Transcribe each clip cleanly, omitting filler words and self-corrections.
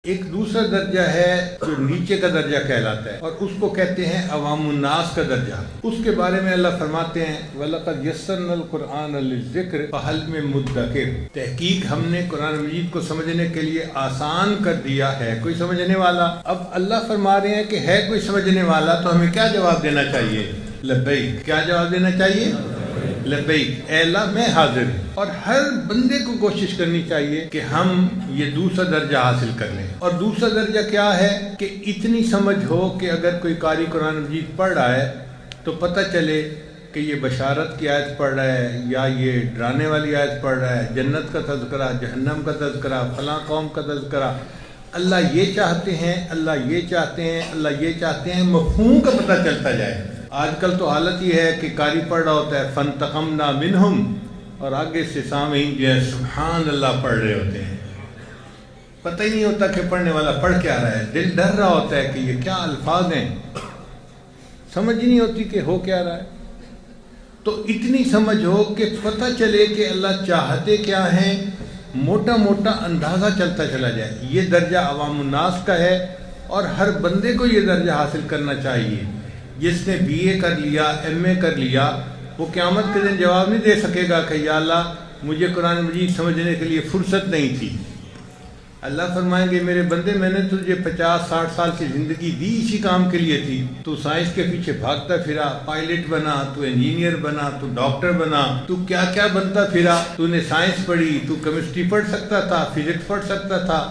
ایک دوسرا درجہ ہے جو نیچے کا درجہ کہلاتا ہے، اور اس کو کہتے ہیں عوام الناس کا درجہ۔ اس کے بارے میں اللہ فرماتے ہیں وَلَقَدْ يَسَّرْنَا الْقُرْآنَ لِلذِّكْرِ فَهَلْ مِن مُدَّكِرٍ، تحقیق ہم نے قرآن مجید کو سمجھنے کے لیے آسان کر دیا ہے، کوئی سمجھنے والا؟ اب اللہ فرما رہے ہیں کہ ہے کوئی سمجھنے والا، تو ہمیں کیا جواب دینا چاہیے؟ لبیک۔ کیا جواب دینا چاہیے؟ لبیک، اے اللہ میں حاضر ہوں۔ اور ہر بندے کو کوشش کرنی چاہیے کہ ہم یہ دوسرا درجہ حاصل کر لیں۔ اور دوسرا درجہ کیا ہے کہ اتنی سمجھ ہو کہ اگر کوئی قاری قرآن مجید پڑھ رہا ہے تو پتہ چلے کہ یہ بشارت کی آیت پڑھ رہا ہے یا یہ ڈرانے والی آیت پڑھ رہا ہے، جنت کا تذکرہ، جہنم کا تذکرہ، فلاں قوم کا تذکرہ، اللہ یہ چاہتے ہیں، اللہ یہ چاہتے ہیں، اللہ یہ چاہتے ہیں، مفہوم کا پتہ چلتا جائے۔ آج کل تو حالت یہ ہے کہ قاری پڑھ رہا ہوتا ہے فَانْتَقَمْنَا مِنْهُمْ، اور آگے سے سامعین جو ہے سبحان اللہ پڑھ رہے ہوتے ہیں، پتہ ہی نہیں ہوتا کہ پڑھنے والا پڑھ کیا رہا ہے، دل ڈر رہا ہوتا ہے کہ یہ کیا الفاظ ہیں، سمجھ نہیں ہوتی کہ ہو کیا رہا ہے۔ تو اتنی سمجھ ہو کہ پتہ چلے کہ اللہ چاہتے کیا ہیں، موٹا موٹا اندازہ چلتا چلا جائے، یہ درجہ عوام الناس کا ہے، اور ہر بندے کو یہ درجہ حاصل کرنا چاہیے۔ جس نے بی اے کر لیا، ایم اے کر لیا، وہ قیامت کے دن جواب نہیں دے سکے گا کہ یا اللہ مجھے قرآن مجید سمجھنے کے لیے فرصت نہیں تھی۔ اللہ فرمائیں گے میرے بندے میں نے تجھے 50-60 سال کی زندگی دی اسی کام کے لیے تھی، تو سائنس کے پیچھے بھاگتا پھرا، پائلٹ بنا، تو انجینئر بنا، تو ڈاکٹر بنا، تو کیا کیا بنتا پھرا، تو نے سائنس پڑھی، تو کیمسٹری پڑھ سکتا تھا، فزکس پڑھ سکتا تھا،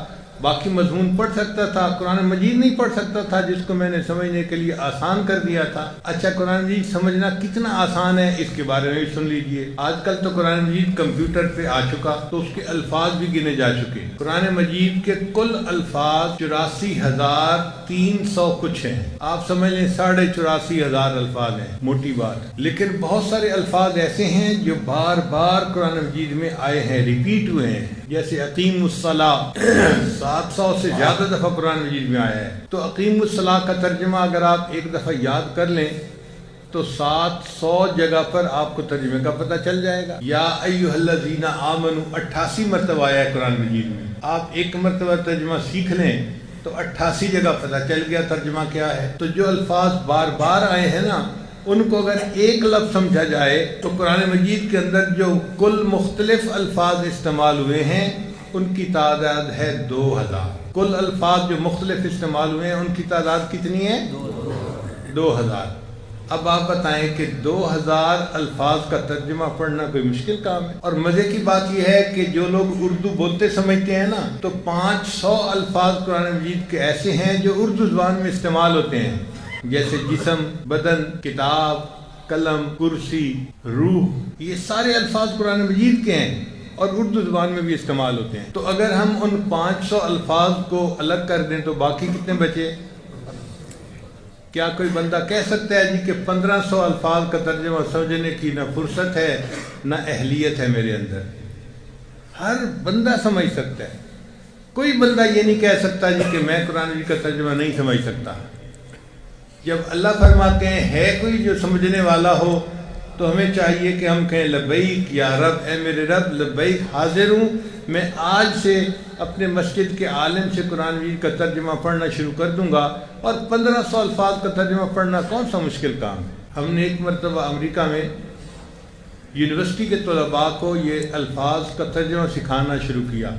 باقی مضمون پڑھ سکتا تھا، قرآن مجید نہیں پڑھ سکتا تھا جس کو میں نے سمجھنے کے لیے آسان کر دیا تھا۔ اچھا قرآن مجید سمجھنا کتنا آسان ہے اس کے بارے میں بھی سن لیجئے۔ آج کل تو قرآن مجید کمپیوٹر پہ آ چکا، تو اس کے الفاظ بھی گنے جا چکے۔ قرآن مجید کے کل الفاظ 84,300 کچھ ہیں، آپ سمجھ لیں 84,500 الفاظ ہیں، موٹی بات۔ لیکن بہت سارے الفاظ ایسے ہیں جو بار بار قرآن مجید میں آئے ہیں، ریپیٹ ہوئے ہیں، جیسے اقیم الصلاۃ 700 سے زیادہ دفعہ قرآن مجید میں آیا ہے۔ تو اقیم الصلاۃ کا ترجمہ اگر آپ ایک دفعہ یاد کر لیں تو 700 جگہ پر آپ کو ترجمے کا پتہ چل جائے گا۔ یا ایھا الذین آمنوا 88 مرتبہ آیا ہے قرآن مجید میں، آپ ایک مرتبہ ترجمہ سیکھ لیں تو 88 جگہ پتہ چل گیا ترجمہ کیا ہے۔ تو جو الفاظ بار بار آئے ہیں نا، ان کو اگر ایک لفظ سمجھا جائے تو قرآن مجید کے اندر جو کل مختلف الفاظ استعمال ہوئے ہیں ان کی تعداد ہے 2000۔ کل الفاظ جو مختلف استعمال ہوئے ہیں ان کی تعداد کتنی ہے؟ 2000۔ اب آپ بتائیں کہ 2000 الفاظ کا ترجمہ پڑھنا کوئی مشکل کام ہے؟ اور مزے کی بات یہ ہے کہ جو لوگ اردو بولتے سمجھتے ہیں نا، تو 500 الفاظ قرآن مجید کے ایسے ہیں جو اردو زبان میں استعمال ہوتے ہیں، جیسے جسم، بدن، کتاب، قلم، کرسی، روح، یہ سارے الفاظ قرآن مجید کے ہیں اور اردو زبان میں بھی استعمال ہوتے ہیں۔ تو اگر ہم ان 500 الفاظ کو الگ کر دیں تو باقی کتنے بچے؟ کیا کوئی بندہ کہہ سکتا ہے جی کہ 1500 الفاظ کا ترجمہ سمجھنے کی نہ فرصت ہے نہ اہلیت ہے میرے اندر؟ ہر بندہ سمجھ سکتا ہے، کوئی بندہ یہ نہیں کہہ سکتا جی کہ میں قرآن مجید کا ترجمہ نہیں سمجھ سکتا۔ جب اللہ فرماتے ہیں ہے کوئی جو سمجھنے والا ہو تو ہمیں چاہیے کہ ہم کہیں لبیک یا رب، اے میرے رب لبیک، حاضر ہوں، میں آج سے اپنے مسجد کے عالم سے قرآن مجید کا ترجمہ پڑھنا شروع کر دوں گا، اور 1500 الفاظ کا ترجمہ پڑھنا کون سا مشکل کام ہے؟ ہم نے ایک مرتبہ امریکہ میں یونیورسٹی کے طلباء کو یہ الفاظ کا ترجمہ سکھانا شروع کیا۔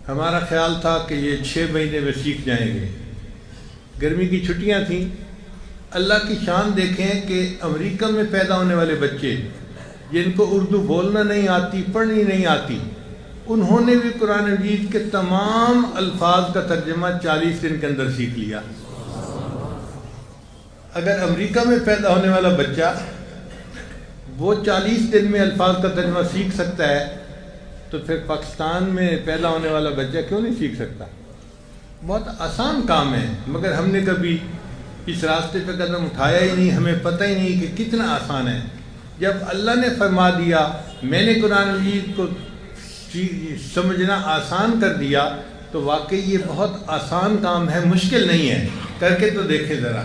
ہمارا خیال تھا کہ یہ 6 مہینے میں سیکھ جائیں گے، گرمی کی چھٹیاں تھیں۔ اللہ کی شان دیکھیں کہ امریکہ میں پیدا ہونے والے بچے جن کو اردو بولنا نہیں آتی، پڑھنی نہیں آتی، انہوں نے بھی قرآن مجید کے تمام الفاظ کا ترجمہ 40 دن کے اندر سیکھ لیا۔ اگر امریکہ میں پیدا ہونے والا بچہ وہ 40 دن میں الفاظ کا ترجمہ سیکھ سکتا ہے تو پھر پاکستان میں پیدا ہونے والا بچہ کیوں نہیں سیکھ سکتا؟ بہت آسان کام ہے، مگر ہم نے کبھی اس راستے پہ قدم اٹھایا ہی نہیں، ہمیں پتہ ہی نہیں کہ کتنا آسان ہے۔ جب اللہ نے فرما دیا میں نے قرآن مجید کو سمجھنا آسان کر دیا تو واقعی یہ بہت آسان کام ہے، مشکل نہیں ہے، کر کے تو دیکھیں ذرا۔